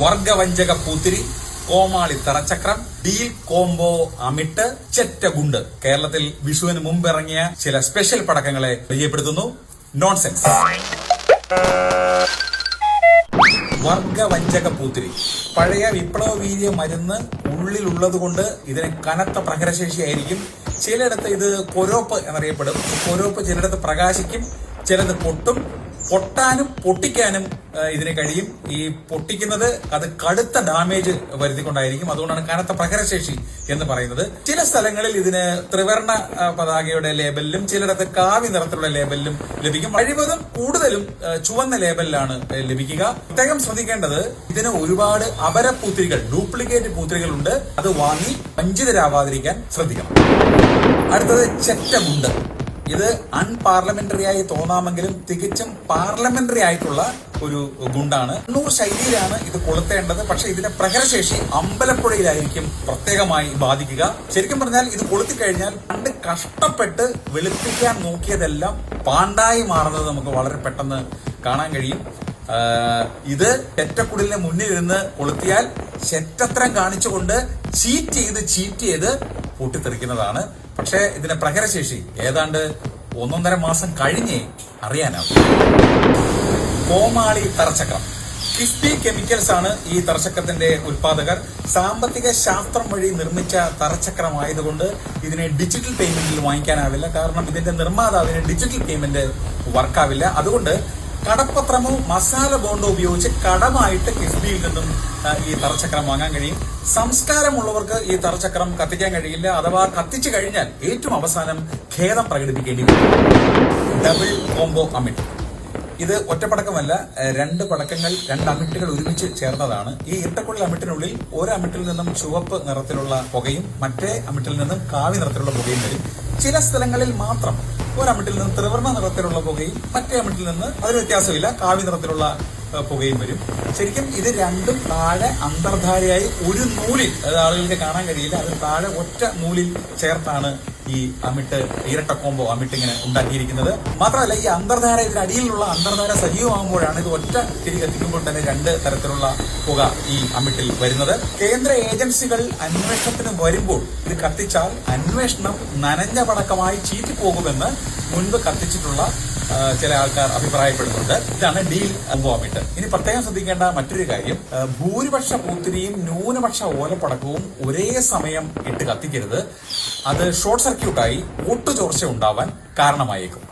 വർഗവഞ്ചക പൂത്തിരി, കോമാളി തറച്ചക്രം, deal combo അമിട്ട്, ചെറ്റഗുണ്ട്. കേരളത്തിൽ വിഷുവിന് മുമ്പിറങ്ങിയ ചില സ്പെഷ്യൽ പടക്കങ്ങളെ പരിചയപ്പെടുത്തുന്നു. നോൺസെൻസ്. വർഗവഞ്ചക പൂത്തിരി പഴയ വിപ്ലവ വീര്യ മരുന്ന് ഉള്ളിലുള്ളതുകൊണ്ട് ഇതിന് കനത്ത പ്രഹരശേഷിയായിരിക്കും. ചിലയിടത്ത് ഇത് കൊരോപ്പ് എന്നറിയപ്പെടും. കൊരോപ്പ് ചിലയിടത്ത് പ്രകാശിക്കും, ചിലത് പൊട്ടും. പൊട്ടാനും പൊട്ടിക്കാനും ഇതിന് കഴിയും. ഈ പൊട്ടിക്കുന്നത് അത് കടുത്ത ഡാമേജ് വരുത്തിക്കൊണ്ടായിരിക്കും. അതുകൊണ്ടാണ് കനത്ത പ്രഹരശേഷി എന്ന് പറയുന്നത്. ചില സ്ഥലങ്ങളിൽ ഇതിന് ത്രിവർണ പതാകയുടെ ലേബലിലും ചിലയിടത്ത് കാവി നിറത്തിലുള്ള ലേബലിലും ലഭിക്കും. കഴിവതും കൂടുതലും ചുവന്ന ലേബലിലാണ് ലഭിക്കുക. പ്രത്യേകം ശ്രദ്ധിക്കേണ്ടത്, ഇതിന് ഒരുപാട് അപരപൂത്തിരികൾ, ഡ്യൂപ്ലിക്കേറ്റ് പൂത്തിരികൾ ഉണ്ട്. അത് വാങ്ങി വഞ്ചിതരാവാതിരിക്കാൻ ശ്രദ്ധിക്കണം. അടുത്തത് ചെറ്റഗുണ്ട്. ഇത് അൺപാർലമെന്ററി ആയി തോന്നാമെങ്കിലും തികച്ചും പാർലമെന്ററി ആയിട്ടുള്ള ഒരു ഗുണ്ടാണ്. കണ്ണൂർ ശൈലിയിലാണ് ഇത് കൊളുത്തേണ്ടത്. പക്ഷെ ഇതിന്റെ പ്രഹരശേഷി അമ്പലപ്പുഴയിലായിരിക്കും പ്രത്യേകമായി ബാധിക്കുക. ശരിക്കും പറഞ്ഞാൽ ഇത് കൊളുത്തിക്കഴിഞ്ഞാൽ പണ്ട് കഷ്ടപ്പെട്ട് വെളുപ്പിക്കാൻ നോക്കിയതെല്ലാം പാണ്ടായി മാറുന്നത് നമുക്ക് വളരെ പെട്ടെന്ന് കാണാൻ കഴിയും. ഇത് ചെറ്റക്കുടലിന് മുന്നിലിരുന്ന് കൊളുത്തിയാൽ ചെറ്റത്രം കാണിച്ചുകൊണ്ട് ചീറ്റ് ചെയ്ത് പൊട്ടിത്തെറിക്കുന്നതാണ്. പക്ഷേ ഇതിന്റെ പ്രഹരശേഷി ഏതാണ്ട് 1.5 മാസം കഴിഞ്ഞേ അറിയാനാവും. കോമാളി തറച്ചക്രം. കിഫ്ബി കെമിക്കൽസ് ആണ് ഈ തറച്ചക്രത്തിന്റെ ഉത്പാദകർ. സാമ്പത്തിക ശാസ്ത്രം വഴി നിർമ്മിച്ച തറച്ചക്രമായതുകൊണ്ട് ഇതിനെ ഡിജിറ്റൽ പേയ്മെന്റിൽ വാങ്ങിക്കാനാവില്ല. കാരണം ഇതിന്റെ നിർമ്മാതാവിന് ഡിജിറ്റൽ പേയ്മെന്റ് വർക്കാവില്ല. അതുകൊണ്ട് കടപ്പത്രമോ മസാല ബോണ്ടോ ഉപയോഗിച്ച് കടമായിട്ട് കിഫ്ബിയിൽ നിന്നും ഈ തറച്ചക്രം വാങ്ങാൻ കഴിയും. സംസ്കാരമുള്ളവർക്ക് ഈ തറച്ചക്രം കത്തിക്കാൻ കഴിയില്ല. അഥവാ കത്തിച്ചു കഴിഞ്ഞാൽ ഏറ്റവും അവസാനം ഖേദം പ്രകടിപ്പിക്കേണ്ടി വരും. ഡബിൾ കോംബോ അമിട്ട്. ഇത് ഒറ്റപ്പടക്കമല്ല, 2 പടക്കങ്ങൾ, 2 അമിട്ടുകൾ ഒരുമിച്ച് ചേർന്നതാണ്. ഈ ഇരട്ടക്കുഴൽ അമിട്ടിനുള്ളിൽ ഒരു അമിട്ടിൽ നിന്നും ചുവപ്പ് നിറത്തിലുള്ള പുകയും മറ്റേ അമിട്ടിൽ നിന്നും കാവി നിറത്തിലുള്ള പുകയും വരും. ചില സ്ഥലങ്ങളിൽ മാത്രം ഒരമിട്ടിൽ നിന്ന് ത്രിവർണ്ണ നിറത്തിലുള്ള പുകയും മറ്റേ അമിട്ടിൽ നിന്ന് അതിന് വ്യത്യാസമില്ല, കാവി നിറത്തിലുള്ള പുകയും വരും. ശരിക്കും ഇത് രണ്ടും താഴെ അന്തർധാരയായി ഒരു നൂലിൽ, അത് ആളുകൾക്ക് കാണാൻ കഴിയില്ല, അത് താഴെ ഒറ്റ നൂലിൽ ചേർത്താണ് ഈ അമിട്ട്, ഇരട്ട കോംബോ അമിട്ട് ഇങ്ങനെ ഉണ്ടാക്കിയിരിക്കുന്നത്. മാത്രമല്ല ഈ അന്തർധാര, ഇതിനടിയിലുള്ള അന്തർധാര സജീവമാകുമ്പോഴാണ് ഇത് ഒറ്റ തിരി കത്തിക്കുമ്പോൾ തന്നെ 2 തരത്തിലുള്ള പുക ഈ അമിട്ടിൽ വരുന്നത്. കേന്ദ്ര ഏജൻസികൾ അന്വേഷണത്തിന് വരുമ്പോൾ ഇത് കത്തിച്ചാൽ അന്വേഷണം നനഞ്ഞ പടക്കമായി ചീറ്റിപ്പോകുമെന്ന് മുൻപ് കത്തിച്ചിട്ടുള്ള ചില ആൾക്കാർ അഭിപ്രായപ്പെടുന്നുണ്ട്. ഇതാണ് ഡീൽ കോംബോ അമിട്ട്. ഇനി പ്രത്യേകം ശ്രദ്ധിക്കേണ്ട മറ്റൊരു കാര്യം, ഭൂരിപക്ഷ പൂത്തിരിയും ന്യൂനപക്ഷ ഓലപ്പടക്കവും ഒരേ സമയം ഇട്ട് കത്തിക്കരുത്. അത് ഷോർട്ട് സർക്യൂട്ടായി ഒട്ടുചോർച്ച ഉണ്ടാവാൻ കാരണമായേക്കും.